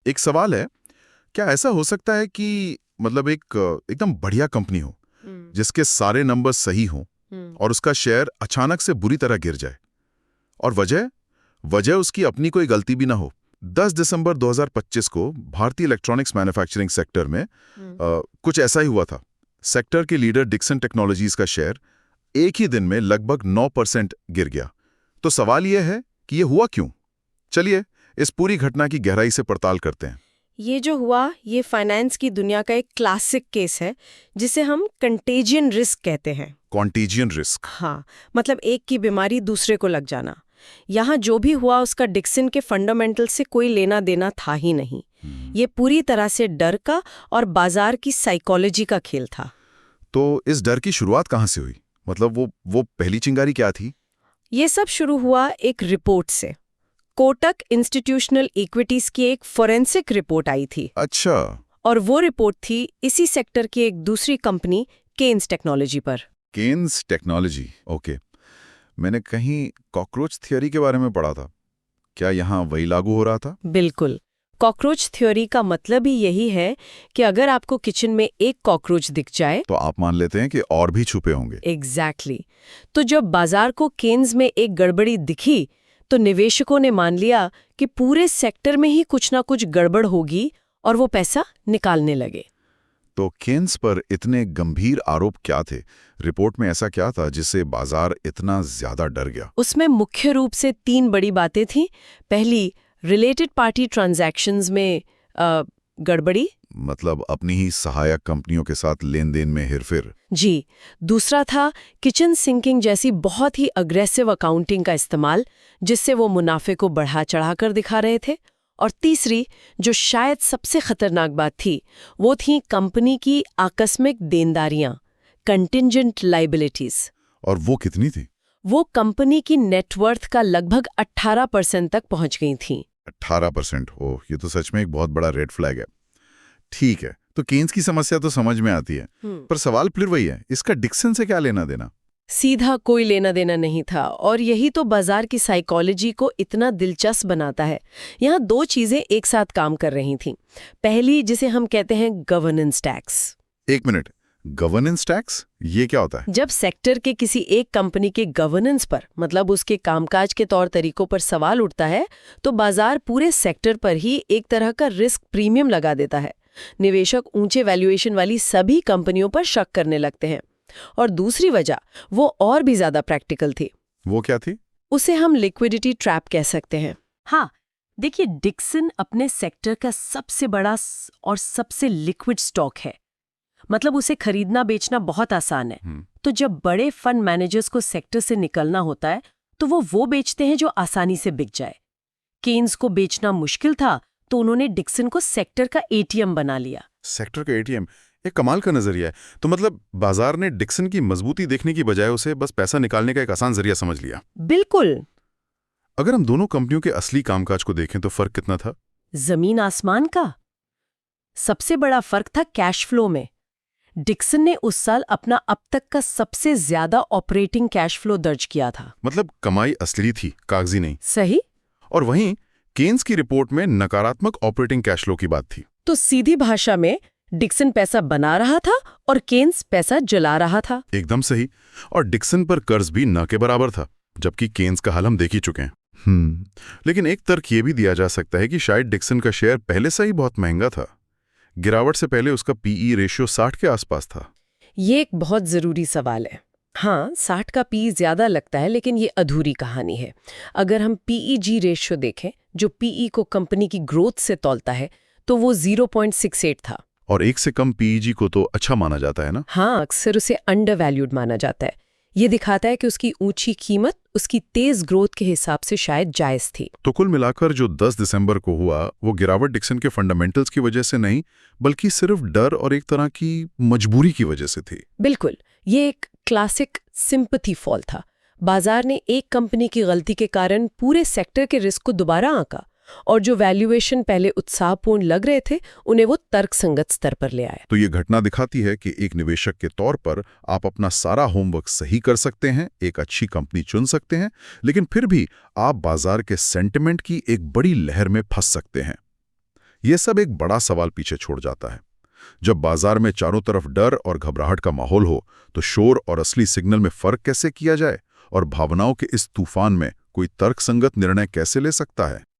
एक सवाल है, क्या ऐसा हो सकता है कि मतलब एकदम बढ़िया कंपनी हो जिसके सारे नंबर सही हों और उसका शेयर अचानक से बुरी तरह गिर जाए, और वजह उसकी अपनी कोई गलती भी ना हो। 10 दिसंबर 2025 को भारतीय इलेक्ट्रॉनिक्स मैन्युफैक्चरिंग सेक्टर में कुछ ऐसा ही हुआ था। सेक्टर के लीडर डिक्सन टेक्नोलॉजीज का शेयर एक ही दिन में लगभग 9% गिर गया। तो सवाल यह है कि यह हुआ क्यों? चलिए इस पूरी घटना की गहराई से पड़ताल करते हैं। ये जो हुआ ये फाइनेंस की दुनिया का एक क्लासिक केस है जिसे हम कंटेजियन रिस्क कहते हैं। कॉन्टेजियन रिस्क? हाँ, मतलब एक की बीमारी दूसरे को लग जाना। यहाँ जो भी हुआ उसका डिक्सन के फंडामेंटल से कोई लेना देना था ही नहीं। ये पूरी तरह से डर का और बाजार की साइकोलॉजी का खेल था। तो इस डर की शुरुआत कहाँ से हुई? मतलब वो पहली चिंगारी क्या थी? ये सब शुरू हुआ एक रिपोर्ट से। कोटक इंस्टीट्यूशनल इक्विटीज की एक फोरेंसिक रिपोर्ट आई थी। अच्छा। और वो रिपोर्ट थी इसी सेक्टर की एक दूसरी कंपनी केन्स टेक्नोलॉजी पर। Kaynes Technology, okay. मैंने कहीं कॉकरोच थियोरी के बारे में पढ़ा था। क्या यहाँ वही लागू हो रहा था? बिल्कुल। कॉकरोच थ्योरी का मतलब ही यही है कि अगर आपको किचन में एक कॉकरोच दिख जाए तो आप मान लेते हैं कि और भी छुपे होंगे। एग्जैक्टली। तो जब बाजार को केन्स में एक गड़बड़ी दिखी तो निवेशकों ने मान लिया कि पूरे सेक्टर में ही कुछ ना कुछ गड़बड़ होगी और वो पैसा निकालने लगे। तो केन्स पर इतने गंभीर आरोप क्या थे? रिपोर्ट में ऐसा क्या था जिससे बाजार इतना ज्यादा डर गया? उसमें मुख्य रूप से 3 बड़ी बातें थीं। पहली, रिलेटेड पार्टी ट्रांजैक्शंस में गड़बड़ी, मतलब अपनी ही सहायक कंपनियों के साथ लेन देन में हेरफेर। जी। दूसरा था किचन सिंकिंग जैसी बहुत ही अग्रेसिव अकाउंटिंग का इस्तेमाल, जिससे वो मुनाफे को बढ़ा चढ़ाकर दिखा रहे थे। और तीसरी, जो शायद सबसे खतरनाक बात थी, वो थी कंपनी की आकस्मिक देनदारियां, कंटिंजेंट लाइबिलिटीज। और वो कितनी थी? वो कंपनी की नेटवर्थ का लगभग 18% तक पहुंच गई थी। 18%? ओह, ये तो सच में एक बहुत बड़ा रेड फ्लैग है। ठीक है, तो केन्स की समस्या तो समझ में आती है, पर सवाल फिर वही है, इसका डिक्सन से क्या लेना देना? सीधा कोई लेना देना नहीं था, और यही तो बाजार की साइकोलॉजी को इतना दिलचस्प बनाता है। यहाँ 2 चीजें एक साथ काम कर रही थीं। पहली, जिसे हम कहते हैं गवर्नेंस टैक्स। एक मिनट, गवर्नेंस टैक्स ये क्या होता है? जब सेक्टर के किसी एक कंपनी के गवर्नेंस पर, मतलब उसके कामकाज के तौर तरीकों पर सवाल उठता है, तो बाजार पूरे सेक्टर पर ही एक तरह का रिस्क प्रीमियम लगा देता है। निवेशक ऊंचे वैल्यूएशन वाली सभी कंपनियों पर शक करने लगते हैं। और दूसरी वजह वो और भी ज्यादा प्रैक्टिकल थी। वो क्या थी? उसे हम लिक्विडिटी ट्रैप कह सकते हैं। हाँ, देखिए, डिक्सन अपने सेक्टर का सबसे बड़ा और सबसे लिक्विड स्टॉक है। मतलब उसे खरीदना बेचना बहुत आसान है। तो जब बड़े फंड मैनेजर्स को सेक्टर से निकलना होता है तो वो बेचते हैं जो आसानी से बिक जाए। केन्स को बेचना मुश्किल था, तो उन्होंने डिक्सन को सेक्टर का एटीएम बना लिया। सेक्टर का एटीएम? एक कमाल का नजरिया है। तो मतलब बाजार ने डिक्सन की मजबूती देखने की बजाय उसे बस पैसा निकालने का एक आसान जरिया समझ लिया। बिल्कुल। अगर हम दोनों कंपनियों के असली कामकाज को देखें तो फर्क कितना था? जमीन आसमान का। सबसे बड़ा फर्क था कैश फ्लो में। डिक्सन ने उस साल अपना अब तक का सबसे ज्यादा ऑपरेटिंग कैश फ्लो दर्ज किया था। मतलब कमाई असली थी, कागजी नहीं। सही। और वहीं केन्स की रिपोर्ट में नकारात्मक ऑपरेटिंग कैश फ्लो की बात थी। तो सीधी भाषा में डिक्सन पैसा बना रहा था और केन्स पैसा जला रहा था। एकदम सही। और डिक्सन पर कर्ज भी न के बराबर था, जबकि केन्स का हाल हम देख ही चुके हैं। लेकिन एक तर्क ये भी दिया जा सकता है कि शायद डिक्सन का शेयर पहले से ही बहुत महंगा था। गिरावट से पहले उसका पीई रेशियो 60 के आसपास था। ये एक बहुत जरूरी सवाल है। हाँ, 60 का पीई ज्यादा लगता है, लेकिन ये अधूरी कहानी है। अगर हम पीईजी रेशियो देखें, जो पीई को कंपनी की ग्रोथ से तौलता है, तो वो 0.68 था। और 1 से कम पीईजी को तो अच्छा माना जाता है ना? हाँ, अक्सर उसे अंडरवैल्यूड माना जाता है। ये दिखाता है कि उसकी ऊंची कीमत उसकी तेज ग्रोथ के हिसाब से शायद जायज थी। तो कुल मिलाकर जो 10 दिसंबर को हुआ, वो गिरावट डिक्सन के फंडामेंटल्स की वजह से नहीं, बल्कि सिर्फ डर और एक तरह की मजबूरी की वजह से थी। बिल्कुल। ये एक क्लासिक सिंपैथी फॉल था। बाजार ने एक कंपनी की गलती के कारण पूरे सेक्टर के रिस्क को दोबारा आंका, और जो वैल्यूएशन पहले उत्साहपूर्ण लग रहे थे, उन्हें वो तर्कसंगत स्तर पर ले आया। तो ये घटना दिखाती है कि एक निवेशक के तौर पर आप अपना सारा होमवर्क सही कर सकते हैं, एक अच्छी कंपनी चुन सकते हैं, लेकिन फिर भी आप बाजार के सेंटिमेंट की एक बड़ी लहर में फंस सकते हैं। ये सब एक बड़ा सवाल पीछे छोड़ जाता है। जब बाजार में चारों तरफ डर और घबराहट का माहौल हो, तो शोर और असली सिग्नल में फर्क कैसे किया जाए और भावनाओं के इस तूफान में कोई तर्कसंगत निर्णय कैसे ले सकता है?